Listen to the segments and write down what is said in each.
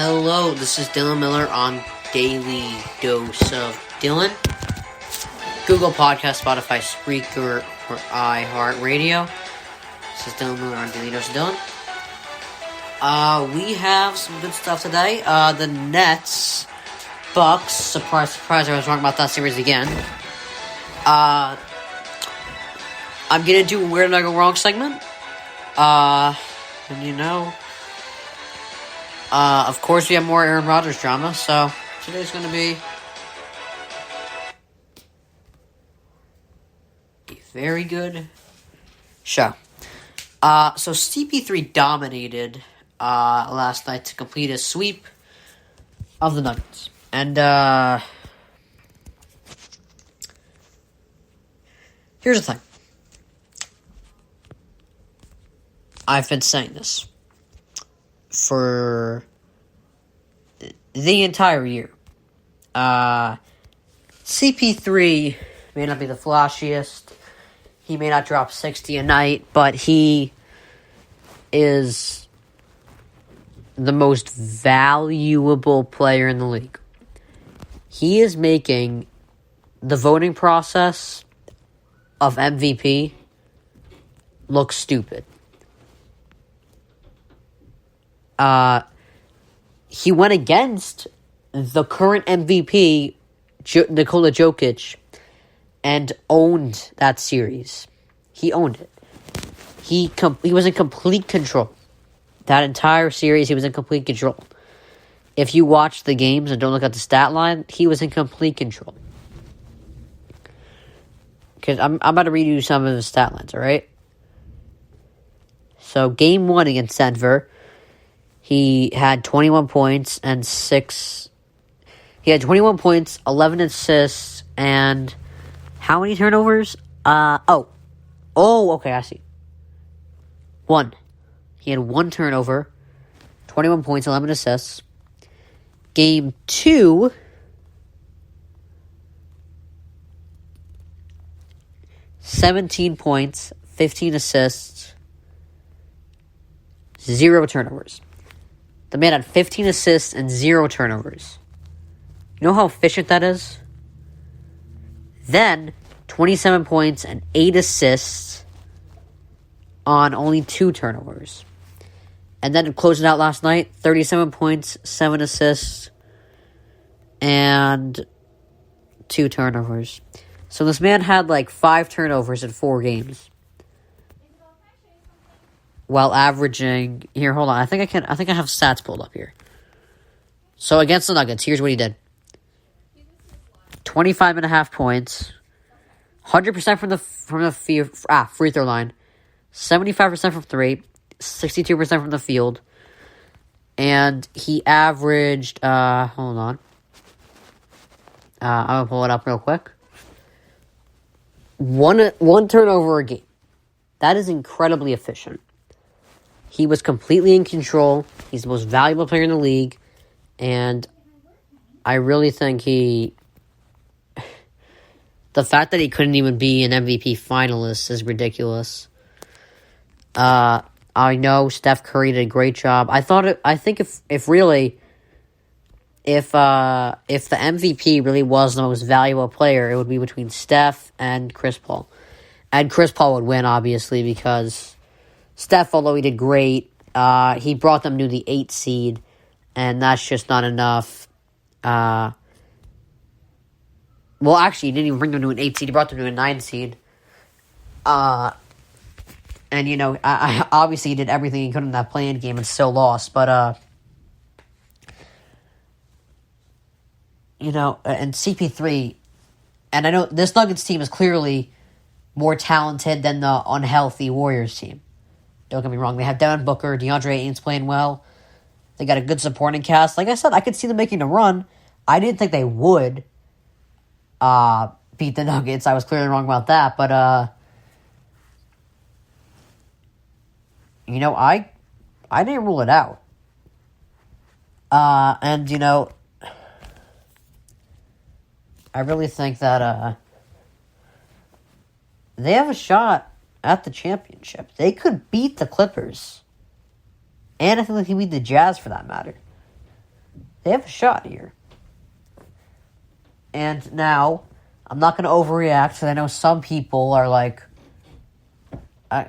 Hello, this is Dylan Miller on Daily Dose of Dylan. Google Podcast, Spotify, Spreaker, or iHeartRadio. This is Dylan Miller on Daily Dose of Dylan. We have some good stuff today. The Nets, Bucks. Surprise, surprise, I was wrong about that series again. I'm gonna do a Where Did I Go Wrong segment. Of course, we have more Aaron Rodgers drama, so today's going to be a very good show. So CP3 dominated last night to complete a sweep of the Nuggets. And here's the thing. I've been saying this for the entire year. CP3 may not be the flashiest. He may not drop 60 a night, but he is the most valuable player in the league. He is making the voting process of MVP look stupid. He went against the current MVP, Nikola Jokic, and owned that series. He owned it. He was in complete control. That entire series, he was in complete control. If you watch the games and don't look at the stat line, he was in complete control. Because I'm about to read you some of the stat lines, all right? So, game 1 against Denver, he had 21 points and 11 assists, and how many turnovers? Okay, I see. 1. He had 1 turnover, 21 points, 11 assists. Game 2, $17 points, 15 assists, 0 turnovers. The man had 15 assists and 0 turnovers. You know how efficient that is? Then, 27 points and 8 assists on only 2 turnovers. And then closing out last night, 37 points, 7 assists, and 2 turnovers. So this man had like 5 turnovers in 4 games, while averaging, here, hold on, I think I have stats pulled up here. So against the Nuggets, here's what he did. 25.5 points, 100% from the free throw line, 75% from 3, 62% from the field, and he averaged, hold on, I'm gonna pull it up real quick. One turnover a game. That is incredibly efficient. He was completely in control. He's the most valuable player in the league. And I really think the fact that he couldn't even be an MVP finalist is ridiculous. I know Steph Curry did a great job. I think if the MVP really was the most valuable player, it would be between Steph and Chris Paul. And Chris Paul would win, obviously, because Steph, although he did great, he brought them to the 8th seed, and that's just not enough. Well, actually, he didn't even bring them to an 8th seed. He brought them to a 9th seed. And, I obviously he did everything he could in that play-in game and still lost. But, and CP3, and I know this Nuggets team is clearly more talented than the unhealthy Warriors team. Don't get me wrong. They have Devin Booker, DeAndre Ayton's playing well. They got a good supporting cast. Like I said, I could see them making a run. I didn't think they would beat the Nuggets. I was clearly wrong about that. But, I didn't rule it out. And, I really think that they have a shot at the championship. They could beat the Clippers. And I think they can beat the Jazz for that matter. they have a shot here. And now, I'm not going to overreact, because I know some people are like, I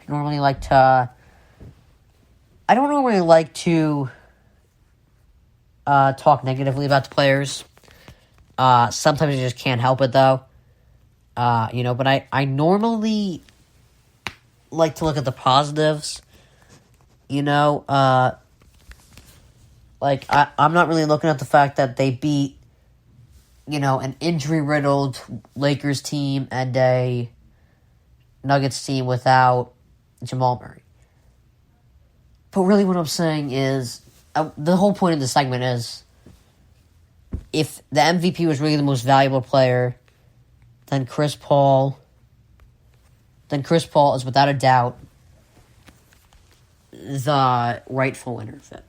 normally like to, I don't normally like to talk negatively about the players. Sometimes I just can't help it, though. But I normally like to look at the positives. I'm not really looking at the fact that they beat, an injury-riddled Lakers team and a Nuggets team without Jamal Murray. But really what I'm saying is, the whole point of the segment is, if the MVP was really the most valuable player, then Chris Paul is without a doubt the rightful winner of it.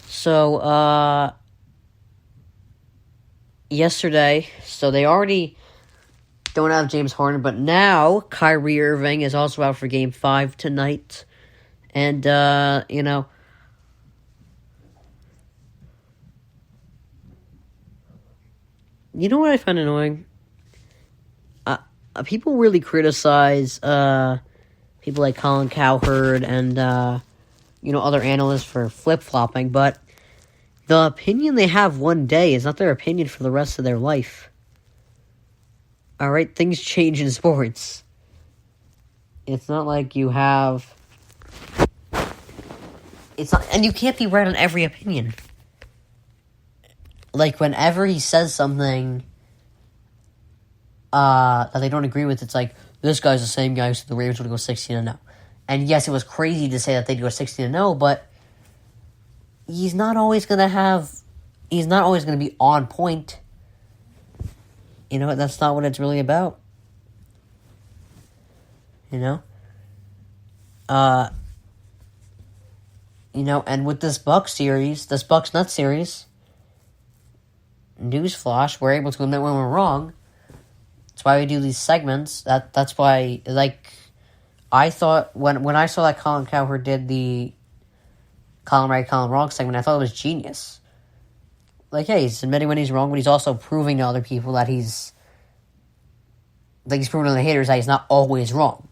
So, yesterday, so they already don't have James Harden, but now Kyrie Irving is also out for Game 5 tonight. And, You know what I find annoying? People really criticize people like Colin Cowherd and, other analysts for flip-flopping, but the opinion they have one day is not their opinion for the rest of their life. Alright, things change in sports. It's not like you have... And you can't be right on every opinion. Like, whenever he says something that they don't agree with, it's like, this guy's the same guy who said the Ravens would go 16-0. And yes, it was crazy to say that they'd go 16-0, but he's not always going to be on point. That's not what it's really about. And with this Bucks Nuts series, newsflash, we're able to admit when we're wrong. That's why we do these segments. That's why, I thought, when I saw that Colin Cowherd did the Colin Right, Colin Wrong segment, I thought it was genius. He's admitting when he's wrong, but he's also proving to other people that he's proving to the haters that he's not always wrong.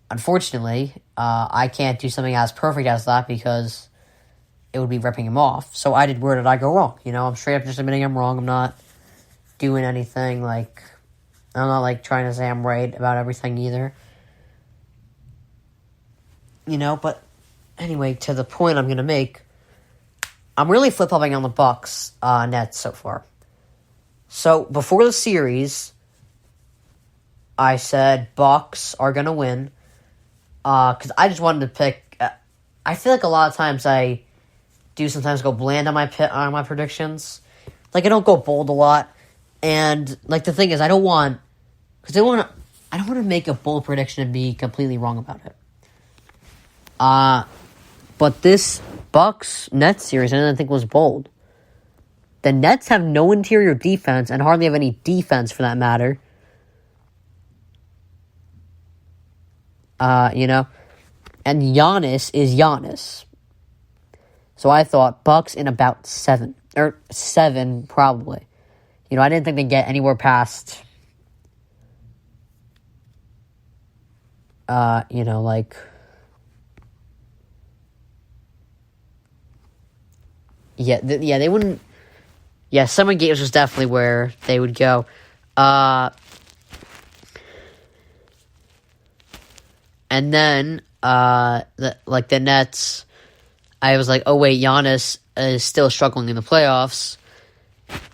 Unfortunately, I can't do something as perfect as that because it would be ripping him off. So I did Where Did I Go Wrong? I'm straight up just admitting I'm wrong. I'm not doing anything I'm not trying to say I'm right about everything either. But anyway, to the point I'm going to make, I'm really flip-flopping on the Bucks Nets so far. So before the series, I said Bucks are going to win because I just wanted to pick. I feel like a lot of times I do sometimes go bland on my predictions. I don't go bold a lot, and the thing is I don't want to make a bold prediction and be completely wrong about it. But this Bucks-Nets series, I didn't think was bold. The Nets have no interior defense and hardly have any defense for that matter. And Giannis is Giannis. So I thought Bucks in about 7 probably. I didn't think they'd get anywhere past, they wouldn't. Yeah, 7 games was definitely where they would go. And then, the Nets, I was like, oh wait, Giannis is still struggling in the playoffs.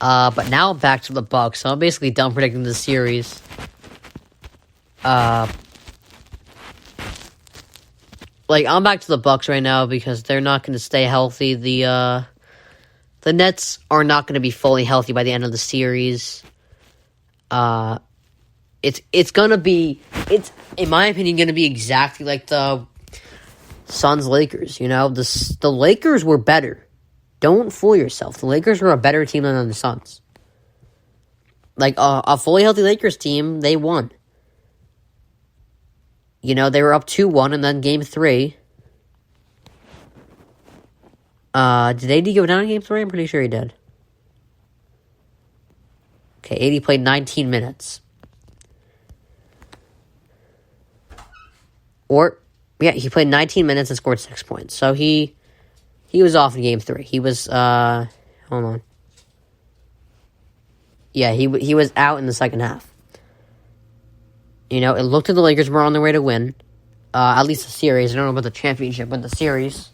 But now I'm back to the Bucks, so I'm basically done predicting the series. I'm back to the Bucks right now because they're not going to stay healthy. The Nets are not going to be fully healthy by the end of the series. It's gonna be, in my opinion, gonna be exactly like the Suns-Lakers. The Lakers were better. Don't fool yourself. The Lakers were a better team than the Suns. A fully healthy Lakers team, they won. They were up 2-1, and then game 3. Did AD go down in game 3? I'm pretty sure he did. Okay, AD played 19 minutes. He played 19 minutes and scored 6 points. So he was off in game 3. He was, hold on. Yeah, he was out in the second half. It looked like the Lakers were on their way to win. At least the series. I don't know about the championship, but the series.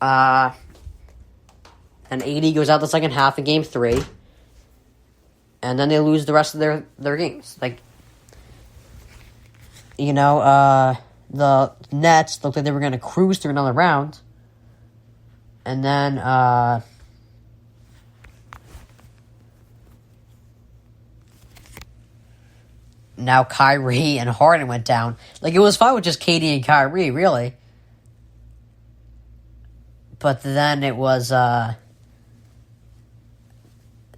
And AD goes out the second half in game 3. And then they lose the rest of their games. The Nets looked like they were going to cruise through another round. And then, now Kyrie and Harden went down. It was fine with just KD and Kyrie, really. But then it was, then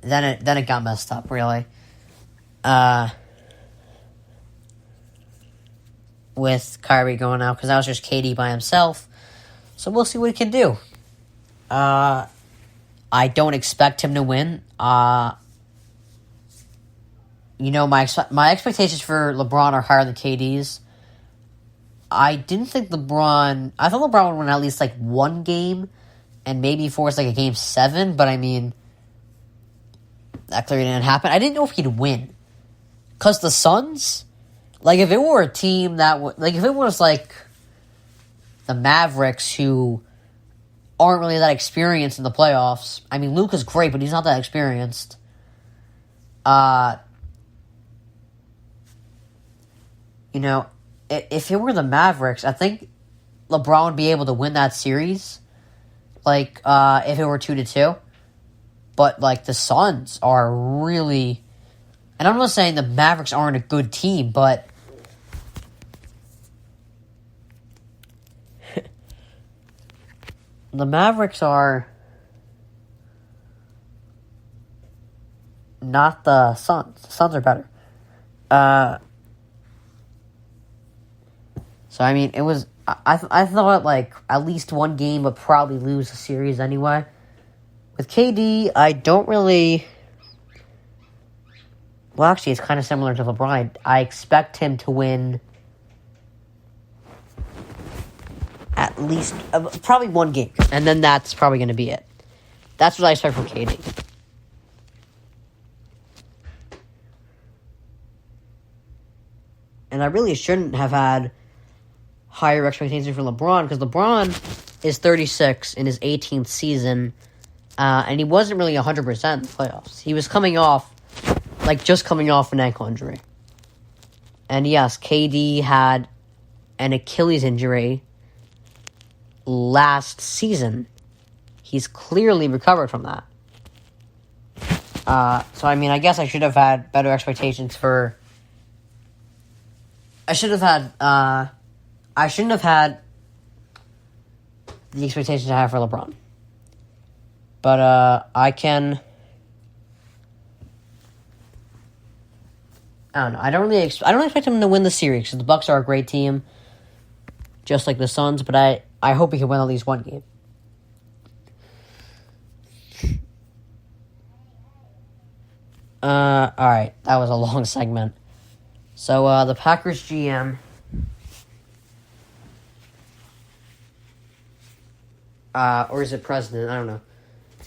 it got messed up, really. With Kyrie going out, because that was just KD by himself. So we'll see what he can do. I don't expect him to win. My expectations for LeBron are higher than KD's. I thought LeBron would win at least one game and maybe force a game 7, but that clearly didn't happen. I didn't know if he'd win. Because the Suns, if it were a team that if it was the Mavericks, who aren't really that experienced in the playoffs. Luka's great, but he's not that experienced. If it were the Mavericks, I think LeBron would be able to win that series. If it were 2-2. But, the Suns are really... And I'm not saying the Mavericks aren't a good team, but... the Mavericks are... not the Suns. The Suns are better. So, it was... I thought, at least one game would probably lose the series anyway. With KD, I don't really... Well, actually, it's kind of similar to LeBron. I expect him to win at least... probably one game. And then that's probably going to be it. That's what I expect from KD. And I really shouldn't have had higher expectations for LeBron, because LeBron is 36 in his 18th season, and he wasn't really 100% in the playoffs. He was coming off, just coming off an ankle injury. And yes, KD had an Achilles injury last season. He's clearly recovered from that. So, I guess I should have had better expectations for... I shouldn't have had the expectations I have for LeBron. But, I don't know. I don't expect him to win the series, because the Bucks are a great team, just like the Suns, but I hope he can win at least one game. Alright, that was a long segment. So, the Packers GM... or is it president? I don't know.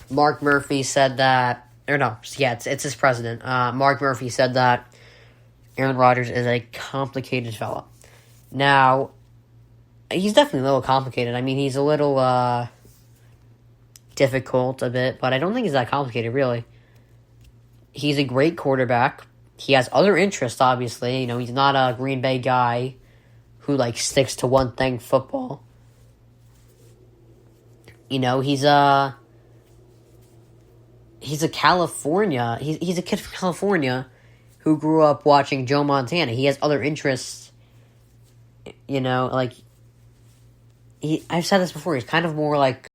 Mark Murphy said that... Or no, yeah, it's his president. Mark Murphy said that Aaron Rodgers is a complicated fella. Now, he's definitely a little complicated. He's a little, difficult a bit, but I don't think he's that complicated, really. He's a great quarterback. He has other interests, obviously. He's not a Green Bay guy who, sticks to one thing, football. He's a California... He's a kid from California who grew up watching Joe Montana. He has other interests, I've said this before, he's kind of more like